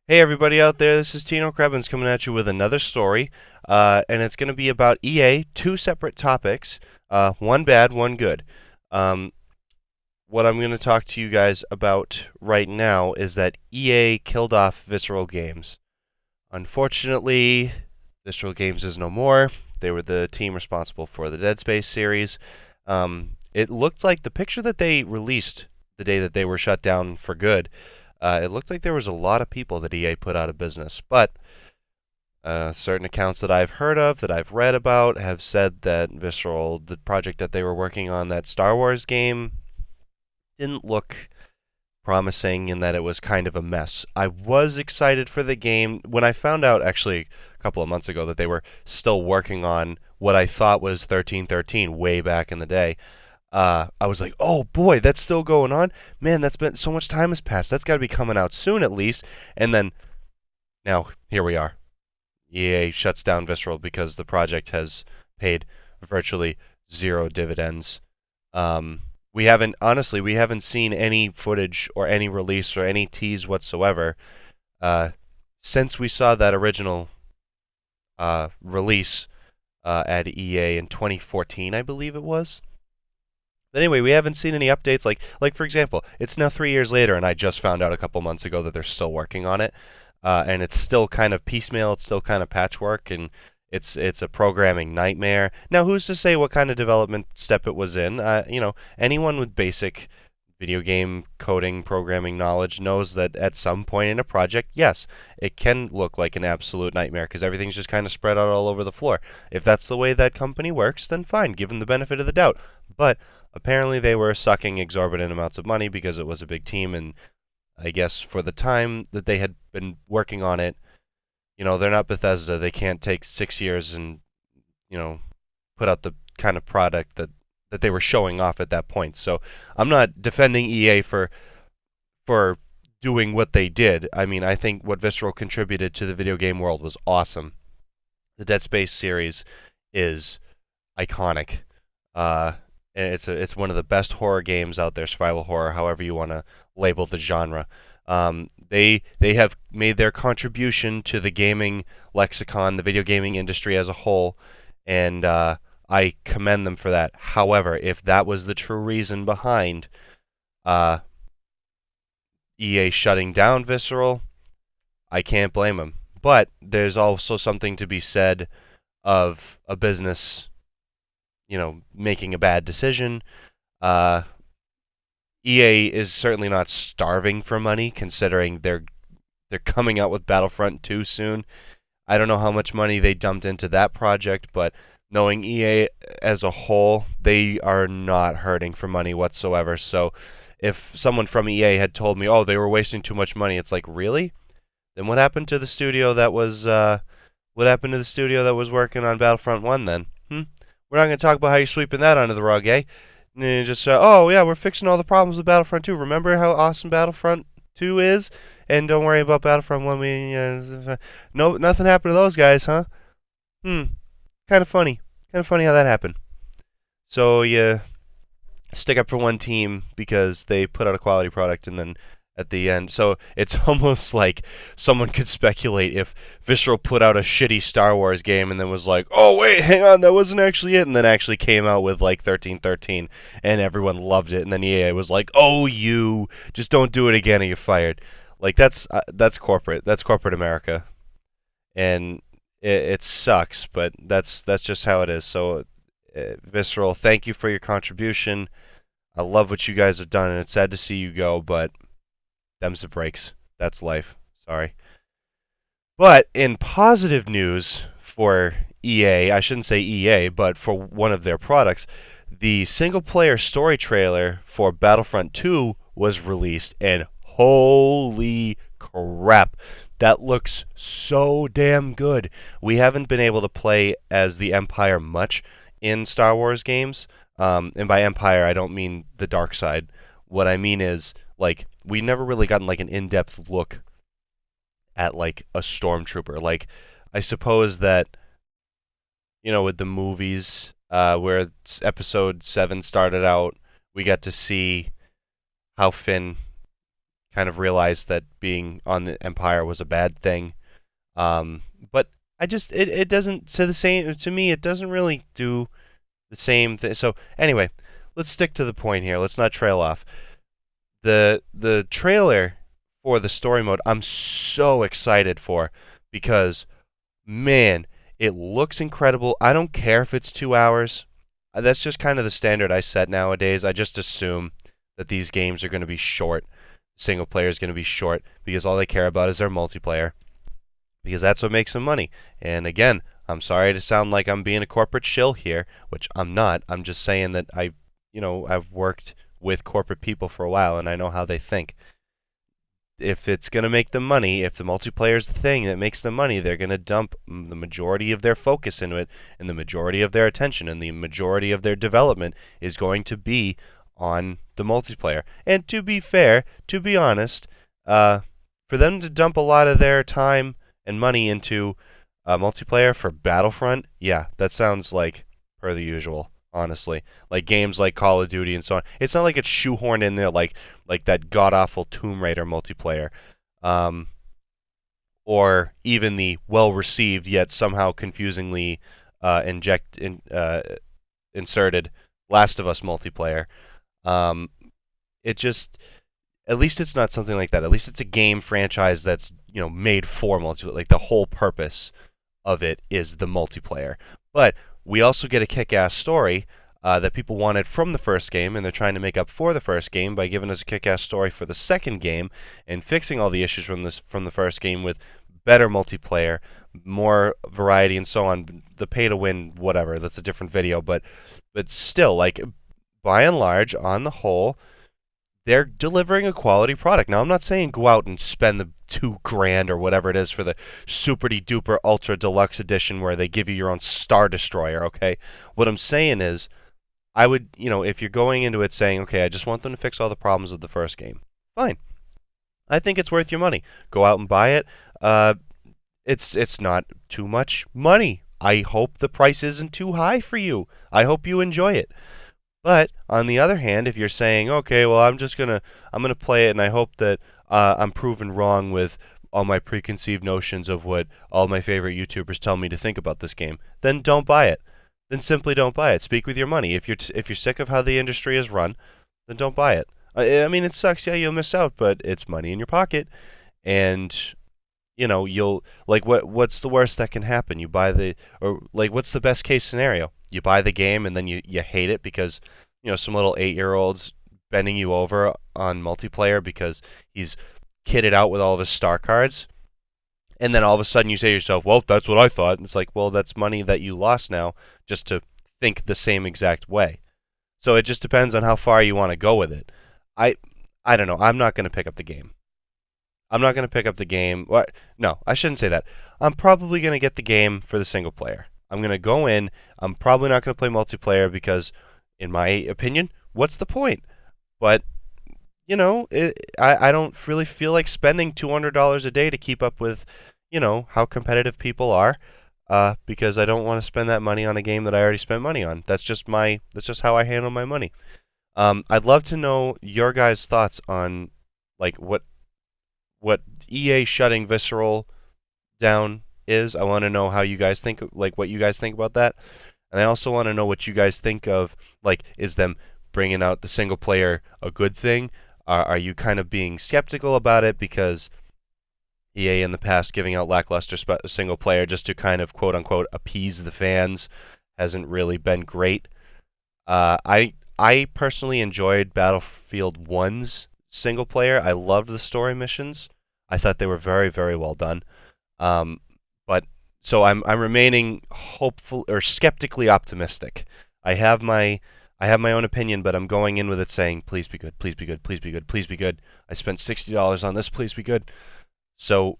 Hey everybody out there, this is Tino Krebins coming at you with another story, and it's going to be about EA, two separate topics, one bad, one good. Um, what I'm going to talk to you guys about right now is that EA killed off Visceral Games. Unfortunately, Visceral Games is no more. They were the team responsible for the Dead Space series. It looked like the picture that they released the day that they were shut down for good. It looked like there was a lot of people that EA put out of business, but certain accounts that I've heard of, that I've read about, have said that Visceral, the project that they were working on, that Star Wars game, didn't look promising and that it was kind of a mess. I was excited for the game when I found out actually a couple of months ago that they were still working on what I thought was 1313 way back in the day. I was like, oh boy, that's still going on. Man, that's been so much time has passed. That's got to be coming out soon at least. And then now here we are. EA shuts down Visceral because the project has paid virtually zero dividends. We haven't, honestly, we haven't seen any footage or any release or any tease whatsoever uh, since we saw that original release at EA in 2014, I believe it was. But anyway, we haven't seen any updates. Like for example, it's now 3 years later, and I just found out a couple months ago that they're still working on it, and it's still kind of piecemeal. It's still kind of patchwork, and it's a programming nightmare. Now, who's to say what kind of development step it was in? Anyone with basic video game coding programming knowledge knows that at some point in a project, yes, it can look like an absolute nightmare because everything's just kind of spread out all over the floor. If that's the way that company works, then fine, give them the benefit of the doubt. But apparently they were sucking exorbitant amounts of money because it was a big team, and I guess for the time that they had been working on it, they're not Bethesda. They can't take 6 years and, you know, put out the kind of product that they were showing off at that point. So I'm not defending EA for doing what they did. I mean, I think what Visceral contributed to the video game world was awesome. The Dead Space series is iconic. Uh, and it's one of the best horror games out there, survival horror, however you want to label the genre. They have made their contribution to the gaming lexicon, the video gaming industry as a whole, and I commend them for that. However, if that was the true reason behind uh, EA shutting down Visceral, I can't blame them. But there's also something to be said of a business, making a bad decision. Uh, EA is certainly not starving for money, considering they're coming out with Battlefront 2 soon. I don't know how much money they dumped into that project, but knowing EA as a whole, they are not hurting for money whatsoever. So if someone from EA had told me, "Oh, they were wasting too much money," it's like, really? Then what happened to the studio that was working on Battlefront 1 then? We're not going to talk about how you're sweeping that under the rug, eh? And you just oh yeah, we're fixing all the problems with Battlefront 2. Remember how awesome Battlefront 2 is? And don't worry about Battlefront 1. No, nothing happened to those guys, huh? Hmm. Kind of funny. Kind of funny how that happened. So you stick up for one team because they put out a quality product, and then at the end, so it's almost like someone could speculate if Visceral put out a shitty Star Wars game and then was like, "Oh wait, hang on, that wasn't actually it," and then actually came out with like 1313 and everyone loved it, and then EA was like, "Oh, you just don't do it again or you're fired." Like that's corporate. That's corporate America, and it sucks, but that's just how it is. So, Visceral, thank you for your contribution. I love what you guys have done, and it's sad to see you go, but them's the breaks. That's life. Sorry. But in positive news for EA, I shouldn't say EA, but for one of their products, the single player story trailer for Battlefront 2 was released, and holy crap, that looks so damn good. We haven't been able to play as the Empire much in Star Wars games. And by Empire, I don't mean the dark side. What I mean is, like, we never really gotten like an in-depth look at like a stormtrooper. Like, I suppose that with the movies, where Episode 7 started out, we got to see how Finn kind of realized that being on the Empire was a bad thing. But it doesn't to me it doesn't really do the same thing. So anyway, let's stick to the point here. Let's not trail off. The trailer for the story mode I'm so excited for because man, it looks incredible. I don't care if it's 2 hours. That's just kind of the standard I set nowadays. I just assume that these games are going to be short. Single player is going to be short because all they care about is their multiplayer. Because that's what makes them money. And again, I'm sorry to sound like I'm being a corporate shill here, which I'm not. I'm just saying that I've worked with corporate people for a while and I know how they think. If it's going to make them money, if the multiplayer is the thing that makes them money, they're going to dump the majority of their focus into it, and the majority of their attention, and the majority of their development is going to be on the multiplayer. And to be fair, to be honest, for them to dump a lot of their time and money into multiplayer for Battlefront, yeah, that sounds like per the usual. Honestly, like games like Call of Duty and so on. It's not like it's shoehorned in there like that god awful Tomb Raider multiplayer, or even the well received yet somehow confusingly inserted Last of Us multiplayer. It just at least it's not something like that. At least it's a game franchise that's made for multiplayer. Like the whole purpose of it is the multiplayer, but we also get a kick-ass story that people wanted from the first game, and they're trying to make up for the first game by giving us a kick-ass story for the second game and fixing all the issues from the first game with better multiplayer, more variety, and so on. The pay-to-win, whatever, that's a different video, but still, like by and large, on the whole, they're delivering a quality product. Now, I'm not saying go out and spend the $2,000 or whatever it is for the super duper ultra deluxe edition where they give you your own Star Destroyer, okay? What I'm saying is, I would, if you're going into it saying, okay, I just want them to fix all the problems of the first game, fine. I think it's worth your money. Go out and buy it. It's not too much money. I hope the price isn't too high for you. I hope you enjoy it. But on the other hand, if you're saying, okay, well, I'm gonna play it, and I hope that I'm proven wrong with all my preconceived notions of what all my favorite YouTubers tell me to think about this game, then don't buy it. Then simply don't buy it. Speak with your money. If you're sick of how the industry is run, then don't buy it. I mean, it sucks. Yeah, you'll miss out, but it's money in your pocket, and you'll like what's the worst that can happen? You buy what's the best case scenario? You buy the game and then you hate it because some little 8-year-old's bending you over on multiplayer because he's kitted out with all of his star cards, and then all of a sudden you say to yourself, well, that's what I thought. And it's like, well, that's money that you lost now just to think the same exact way. So it just depends on how far you want to go with it. I don't know. I'm not going to pick up the game. I'm not going to pick up the game. What? No, I shouldn't say that. I'm probably going to get the game for the single player. I'm going to go in. I'm probably not going to play multiplayer because, in my opinion, what's the point? But, I don't really feel like spending $200 a day to keep up with, how competitive people are, because I don't want to spend that money on a game that I already spent money on. That's just how I handle my money. I'd love to know your guys' thoughts on, like, what EA shutting Visceral down is. I want to know how you guys think, like what you guys think about that. And I also want to know what you guys think of, like, is them bringing out the single player a good thing? Are you kind of being skeptical about it because EA in the past giving out lackluster single player just to kind of quote unquote appease the fans hasn't really been great? I personally enjoyed Battlefield 1's single player. I loved the story missions. I thought they were very, very well done. But so I'm remaining hopeful or skeptically optimistic. I have my own opinion, but I'm going in with it saying, please be good, please be good, please be good, please be good. I spent $60 on this, please be good. So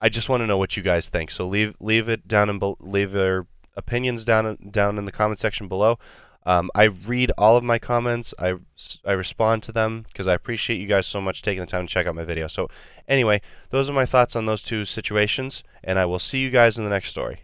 I just want to know what you guys think. So leave it down and leave your opinions down in the comment section below. I read all of my comments. I respond to them because I appreciate you guys so much taking the time to check out my video. So anyway, those are my thoughts on those two situations, and I will see you guys in the next story.